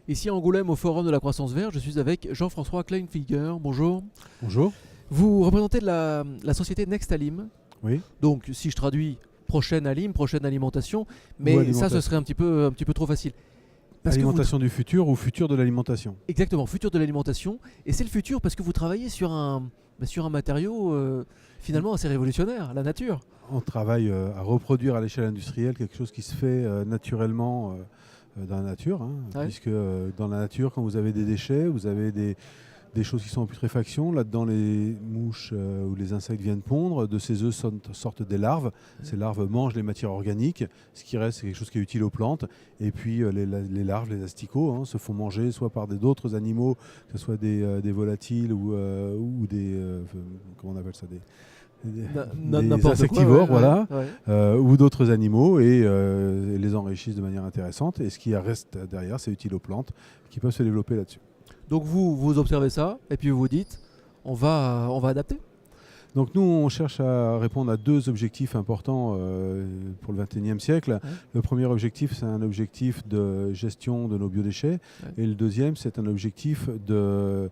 Ici à Angoulême, au Forum de la Croissance Verte, je suis avec Jean-François Kleinflieger. Bonjour. Bonjour. Vous représentez la société Nextalim. Oui. Donc, si je traduis, prochaine Alim, prochaine alimentation, mais ça, ce serait un petit peu trop facile. Alimentation du futur ou futur de l'alimentation. Exactement, futur de l'alimentation. Et c'est le futur parce que vous travaillez sur un matériau finalement assez révolutionnaire, la nature. On travaille à reproduire à l'échelle industrielle quelque chose qui se fait naturellement dans la nature. Ouais. Puisque dans la nature, quand vous avez des déchets, vous avez des choses qui sont en putréfaction. Là-dedans, les mouches ou les insectes viennent pondre. De ces œufs sortent des larves. Ces larves mangent les matières organiques. Ce qui reste, c'est quelque chose qui est utile aux plantes. Et puis, les larves, les asticots, se font manger soit par d'autres animaux, que ce soit des volatiles ou des... comment on appelle ça, des insectivores, quoi, voilà, ou d'autres animaux, et les enrichissent de manière intéressante. Et ce qui reste derrière, c'est utile aux plantes qui peuvent se développer là-dessus. Donc vous observez ça et puis vous vous dites on va adapter. Donc nous, on cherche à répondre à deux objectifs importants pour le XXIe siècle. Ouais. Le premier objectif, c'est un objectif de gestion de nos biodéchets. Ouais. Et le deuxième, c'est un objectif de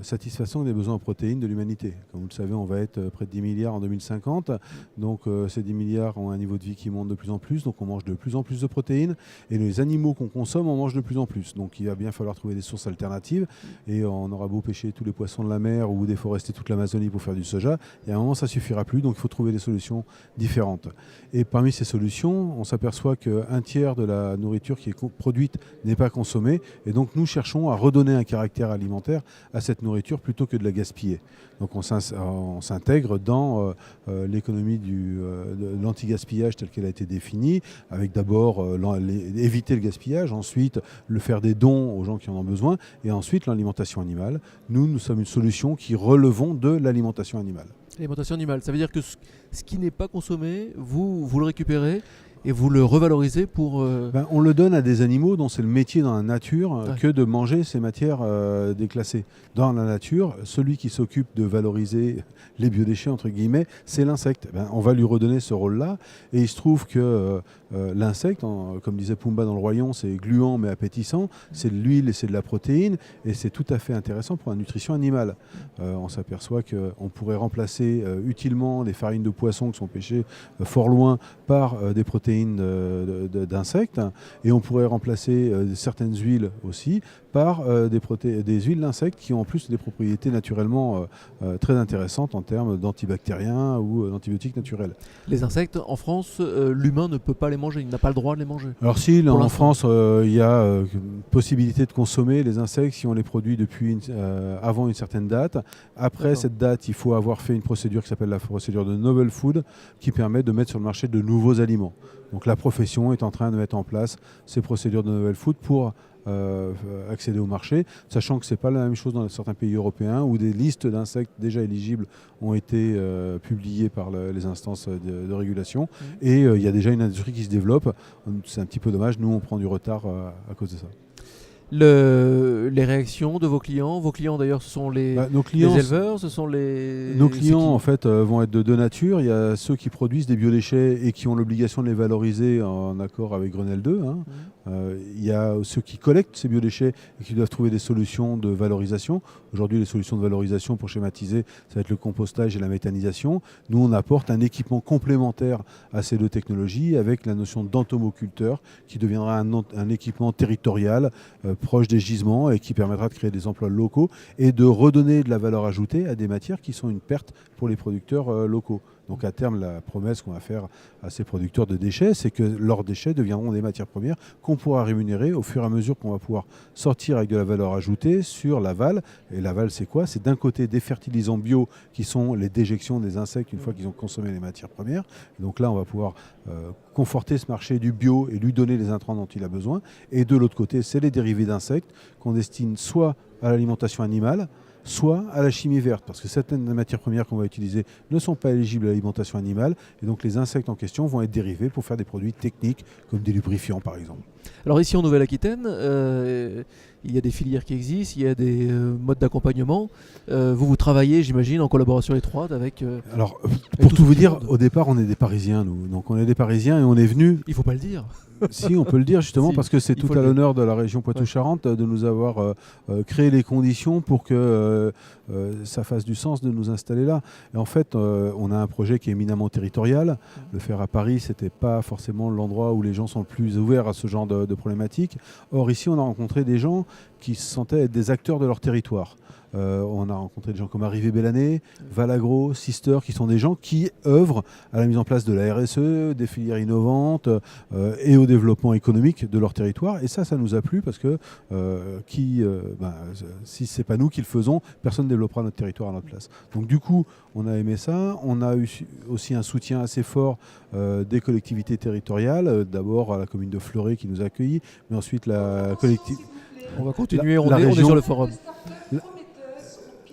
satisfaction des besoins en protéines de l'humanité. Comme vous le savez, on va être près de 10 milliards en 2050. Donc ces 10 milliards ont un niveau de vie qui monte de plus en plus. Donc on mange de plus en plus de protéines. Et les animaux qu'on consomme en mangent de plus en plus. Donc il va bien falloir trouver des sources alternatives. Et on aura beau pêcher tous les poissons de la mer ou déforester toute l'Amazonie pour faire du soja. Et à un moment, ça ne suffira plus. Donc il faut trouver des solutions différentes. Et parmi ces solutions, on s'aperçoit qu'un tiers de la nourriture qui est produite n'est pas consommée. Et donc nous cherchons à redonner un caractère alimentaire à cette nourriture plutôt que de la gaspiller. Donc on s'intègre dans l'économie de l'anti-gaspillage telle qu'elle a été définie, avec d'abord éviter le gaspillage, ensuite le faire des dons aux gens qui en ont besoin, et ensuite l'alimentation animale. Nous sommes une solution qui relevons de l'alimentation animale. L'alimentation animale, ça veut dire que ce qui n'est pas consommé, vous le récupérez et vous le revalorisez pour... On le donne à des animaux dont c'est le métier dans la nature Ouais. que de manger ces matières déclassées. Dans la nature, celui qui s'occupe de valoriser les biodéchets, entre guillemets, c'est l'insecte. On va lui redonner ce rôle-là. Et il se trouve que l'insecte, comme disait Pumba dans le Royaume, c'est gluant mais appétissant, c'est de l'huile et c'est de la protéine, et c'est tout à fait intéressant pour la nutrition animale. On s'aperçoit qu'on pourrait remplacer utilement les farines de poissons qui sont pêchées fort loin par des protéines d'insectes, et on pourrait remplacer certaines huiles aussi par des huiles d'insectes qui ont en plus des propriétés naturellement très intéressantes en termes d'antibactériens ou d'antibiotiques naturels. Les insectes, en France, l'humain ne peut pas les manger, il n'a pas le droit de les manger. Alors si, Pour en l'instant. France, il y a possibilité de consommer les insectes si on les produit depuis avant une certaine date. Après D'accord. cette date, il faut avoir fait une procédure qui s'appelle la procédure de Novel Food, qui permet de mettre sur le marché de nouveaux aliments. Donc la profession est en train de mettre en place ces procédures de Novel Food pour accéder au marché, sachant que ce n'est pas la même chose dans certains pays européens où des listes d'insectes déjà éligibles ont été publiées par les instances de régulation. Et il y a déjà une industrie qui se développe. C'est un petit peu dommage, nous on prend du retard à cause de ça. Les réactions de vos clients d'ailleurs, ce sont les éleveurs, ce sont les... Nos clients en fait vont être de deux natures. Il y a ceux qui produisent des biodéchets et qui ont l'obligation de les valoriser en accord avec Grenelle 2. Il y a ceux qui collectent ces biodéchets et qui doivent trouver des solutions de valorisation. Aujourd'hui, les solutions de valorisation, pour schématiser, ça va être le compostage et la méthanisation. Nous, on apporte un équipement complémentaire à ces deux technologies avec la notion d'entomoculteur qui deviendra un équipement territorial proche des gisements et qui permettra de créer des emplois locaux et de redonner de la valeur ajoutée à des matières qui sont une perte pour les producteurs locaux. Donc à terme, la promesse qu'on va faire à ces producteurs de déchets, c'est que leurs déchets deviendront des matières premières qu'on pourra rémunérer au fur et à mesure qu'on va pouvoir sortir avec de la valeur ajoutée sur l'aval. Et l'aval, c'est quoi ? C'est d'un côté des fertilisants bio qui sont les déjections des insectes une fois qu'ils ont consommé les matières premières. Et donc là, on va pouvoir conforter ce marché du bio et lui donner les intrants dont il a besoin. Et de l'autre côté, c'est les dérivés d'insectes qu'on destine soit à l'alimentation animale, soit à la chimie verte, parce que certaines matières premières qu'on va utiliser ne sont pas éligibles à l'alimentation animale, et donc les insectes en question vont être dérivés pour faire des produits techniques, comme des lubrifiants par exemple. Alors ici en Nouvelle-Aquitaine, il y a des filières qui existent, il y a des modes d'accompagnement. Vous travaillez, j'imagine, en collaboration étroite avec... Alors, avec pour tout tout ce vous petit dire, monde. au départ, on est des Parisiens, nous. Donc on est des Parisiens et on est venus... Il ne faut pas le dire. Si, on peut le dire justement, Si, parce que c'est il tout faut à le dire. l'honneur de la région Poitou-Charentes de nous avoir créé les conditions pour que ça fasse du sens de nous installer là. Et en fait, on a un projet qui est éminemment territorial. Le faire à Paris, c'était pas forcément l'endroit où les gens sont le plus ouverts à ce genre de problématiques. Or, ici, on a rencontré des gens qui se sentaient être des acteurs de leur territoire. On a rencontré des gens comme Arrivé Bélané, Valagro, Sister, qui sont des gens qui œuvrent à la mise en place de la RSE, des filières innovantes et au développement économique de leur territoire. Et ça nous a plu parce que si ce n'est pas nous qui le faisons, personne ne développera notre territoire à notre place. Donc du coup, on a aimé ça. On a eu aussi un soutien assez fort des collectivités territoriales. D'abord à la commune de Fleuret qui nous a accueillis, mais ensuite la collectivité... On va continuer, on la est région- sur le forum.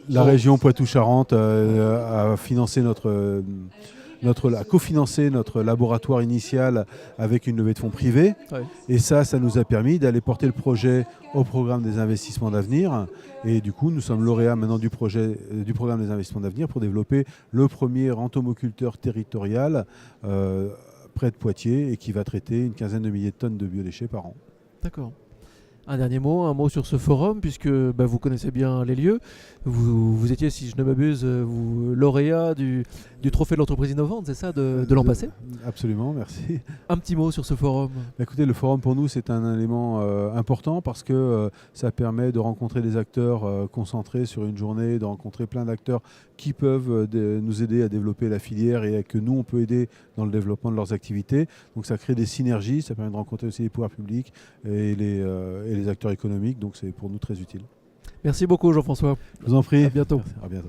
La région Poitou-Charentes a financé a cofinancé notre laboratoire initial avec une levée de fonds privée. Ouais. Et ça nous a permis d'aller porter le projet au programme des investissements d'avenir. Et du coup, nous sommes lauréats maintenant du programme des investissements d'avenir pour développer le premier entomoculteur territorial près de Poitiers et qui va traiter une quinzaine de milliers de tonnes de biodéchets par an. D'accord. Un dernier mot, un mot sur ce forum, puisque vous connaissez bien les lieux. Vous étiez, si je ne m'abuse, lauréat du trophée de l'entreprise innovante, c'est ça, de l'an passé? Absolument, merci. Un petit mot sur ce forum. Écoutez, le forum pour nous c'est un élément important parce que ça permet de rencontrer des acteurs concentrés sur une journée, de rencontrer plein d'acteurs qui peuvent nous aider à développer la filière et que nous on peut aider dans le développement de leurs activités. Donc ça crée des synergies, ça permet de rencontrer aussi les pouvoirs publics et les acteurs économiques, donc c'est pour nous très utile. Merci beaucoup Jean-François. Je vous en prie. À bientôt. Merci. À bientôt.